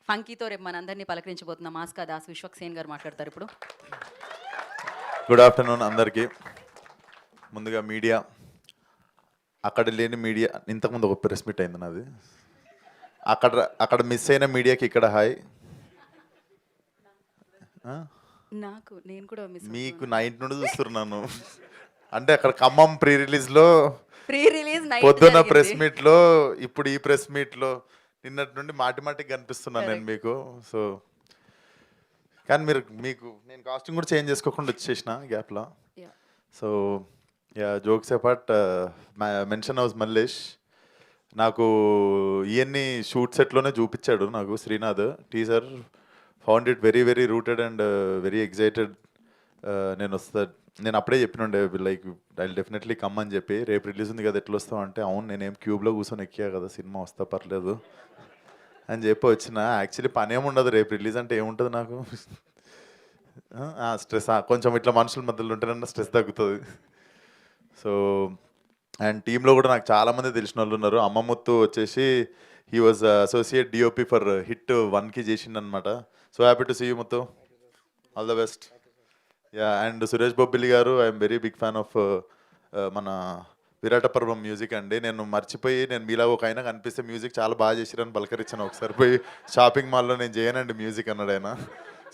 ఫంకీతో రేపు మనందరినీ పలకరించబోతున్న మాస్కా దాస్ విశ్వక్సేన్ గారు మాట్లాడతారు ఇప్పుడు. గుడ్ ఆఫ్టర్నూన్ అందరికీ. ముందుగా మీడియా, అక్కడ లేని మీడియా, ఇంతకుముందు ఒక ప్రెస్ మీట్ అయింది నాది, అక్కడ అక్కడ మిస్ అయిన మీడియాకి ఇక్కడ హాయ్. నేను కూడా మీకు నైట్ నుండి చూస్తున్నాను. అంటే అక్కడ ఖమ్మం ప్రీ రిలీజ్లో, ప్రీ రిలీజ్ పొద్దున్న ప్రెస్ మీట్లో, ఇప్పుడు ఈ ప్రెస్ మీట్లో నిన్నటి నుండి మాటి మాటికి కనిపిస్తున్నాను నేను మీకు. సో కానీ మీకు నేను కాస్ట్యూమ్ కూడా చేంజ్ చేసుకోకుండా వచ్చేసిన గ్యాప్లో. So yeah, jokes apart, mansion house Mallesh నాకు ఇవన్నీ షూట్ సెట్లోనే చూపించాడు నాకు Srinath. Teaser found it very very rooted and very excited. నేను అప్పుడే చెప్పినుండే లైక్ ఐ డెఫినెట్లీ కమ్ అని చెప్పి. రేపు రిలీజ్ ఉంది కదా ఎట్లా వస్తావు అంటే, అవును నేనేం క్యూబ్లో కూర్చొని ఎక్కా కదా, సినిమా వస్తా పర్లేదు అని చెప్పి వచ్చిన. యాక్చువల్లీ పని ఏముండదు, రేపు రిలీజ్ అంటే ఏముంటుంది నాకు, స్ట్రెస్ కొంచెం ఇట్లా మనుషుల మధ్యలో ఉంటేనన్నా స్ట్రెస్ తగ్గుతుంది. సో అండ్ టీంలో కూడా నాకు చాలామంది తెలిసిన వాళ్ళు ఉన్నారు. అమ్మముత్తు వచ్చేసి he was associate DOP for Hit 1కి చేసిండనమాట. So happy to see you Muthu, all the best. Yeah, and Suresh Bobbili garu, I'm very big fan of మన విరాట పర్వం మ్యూజిక్ అండి. నేను మర్చిపోయి, నేను మీలాగా ఒక అయినా కనిపిస్తే మ్యూజిక్ చాలా బాగా చేసిరని పలకరించాను. ఒకసారి పోయి షాపింగ్ మాల్లో నేను చేయనండి మ్యూజిక్ అన్నాడు ఆయన.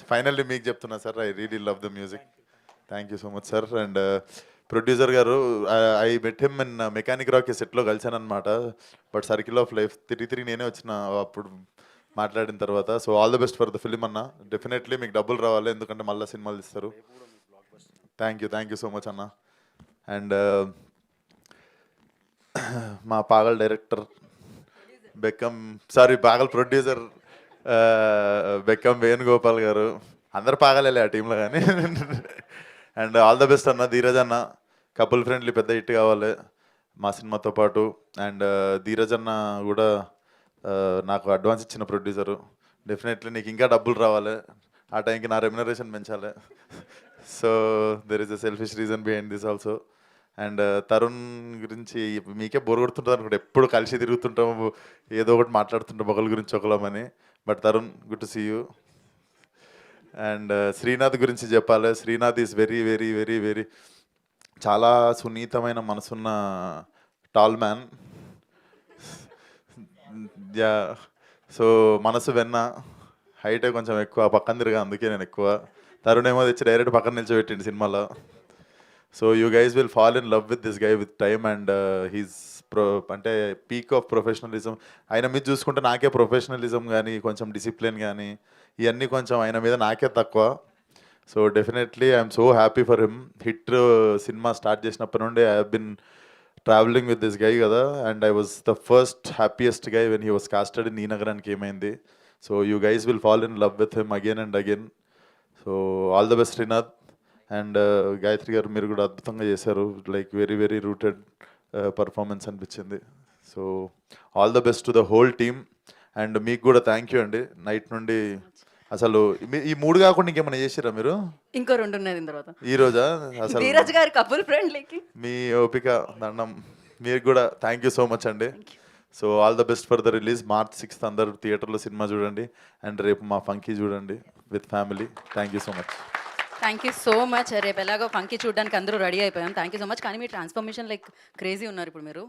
ఫైనల్లీ మీకు చెప్తున్నా sir, I really love the music. Thank you so much sir. And producer garu, I met him in Mechanic Rock సెట్లో కలిసాను అనమాట. బట్ సర్కిల్ ఆఫ్ లైఫ్ తిరిగి నేనే వచ్చిన అప్పుడు మాట్లాడిన తర్వాత. So all the best for the film అన్న. డెఫినెట్లీ మీకు డబ్బులు రావాలి, ఎందుకంటే మళ్ళీ సినిమాలు ఇస్తారు. థ్యాంక్ యూ సో మచ్ అన్న. అండ్ మా పాగల్ డైరెక్టర్ పాగల్ ప్రొడ్యూసర్ బెక్కం వేణుగోపాల్ గారు, అందరు పాగలేలే ఆ టీంలో కానీ. అండ్ ఆల్ ద బెస్ట్ అన్న. ధీరజ్ అన్న, కపుల్ ఫ్రెండ్లీ పెద్ద హిట్ కావాలి మా సినిమాతో పాటు. అండ్ ధీరజ్ అన్న కూడా నాకు అడ్వాన్స్ ఇచ్చిన ప్రొడ్యూసరు. డెఫినెట్లీ నీకు ఇంకా డబ్బులు రావాలి, ఆ టైంకి నా రెమ్యునరేషన్ పెంచాలి. So there is a selfish reason behind this also. And Tarun గురించి మీకే బోర్ కొడుతుంటుంది అనుకుంటే, ఎప్పుడు కలిసి తిరుగుతుంటాము, ఏదో ఒకటి మాట్లాడుతుంటాం ఒకరి గురించి ఒకళ్ళమని. But Tarun, good to see you. And Srinath గురించి చెప్పాలి. Srinath is very very very very చాలా సున్నితమైన మనసున్న టాల్ మ్యాన్. యా, సో మనసు వెన్న, హైటే కొంచెం ఎక్కువ, పక్కన తిరిగా, అందుకే నేను ఎక్కువ. తరుణ్ ఏమో తెచ్చి డైరెక్ట్ పక్కన నిల్చోబెట్టిండు సినిమాలో. So you guys will fall in love with this guy with time. And he's అంటే పీక్ ఆఫ్ ప్రొఫెషనలిజం. ఆయన మీద చూసుకుంటే నాకే ప్రొఫెషనలిజం కానీ, కొంచెం డిసిప్లిన్ కానీ, ఇవన్నీ కొంచెం ఆయన మీద నాకే తక్కువ. So definitely I'm so happy for him. Hit cinema start చేసినప్పటి నుండి I have been travelling with this guy కదా. And I was the first happiest guy when he was casted in ఈ నగరానికి ఏమైంది. So you guys will fall in love with him again and again. So all the best Srinath. And Gayatri garu, మీరు కూడా అద్భుతంగా చేశారు. Like very very rooted performance అనిపించింది. So all the best to the whole team. And మీకు కూడా thank you అండి. Night నుండి అసలు ఈ 3 కాకుండా ఇంకేమైనా చేసిరా మీరు? ఇంకో 2 ఉన్నాయి తర్వాత. ఈ రోజా? అసలు ధీరజ్ గారి కపుల్ ఫ్రెండ్లీకి మీ ఓపిక దండం. మీరు కూడా థ్యాంక్ యూ సో మచ్ అండి. So all the best for the release. March 6th అందరు థియేటర్లో సినిమా చూడండి. అండ్ రేపు మా ఫంకీ చూడండి with family. Thank you so much. Thank you so much. రేపు ఎలాగో ఫంకీ చూడడానికి అందరూ రెడీ అయిపోయాం. Thank you so much. కానీ మీ ట్రాన్స్ఫర్మేషన్ లైక్ క్రేజీ ఉన్నారు ఇప్పుడు మీరు.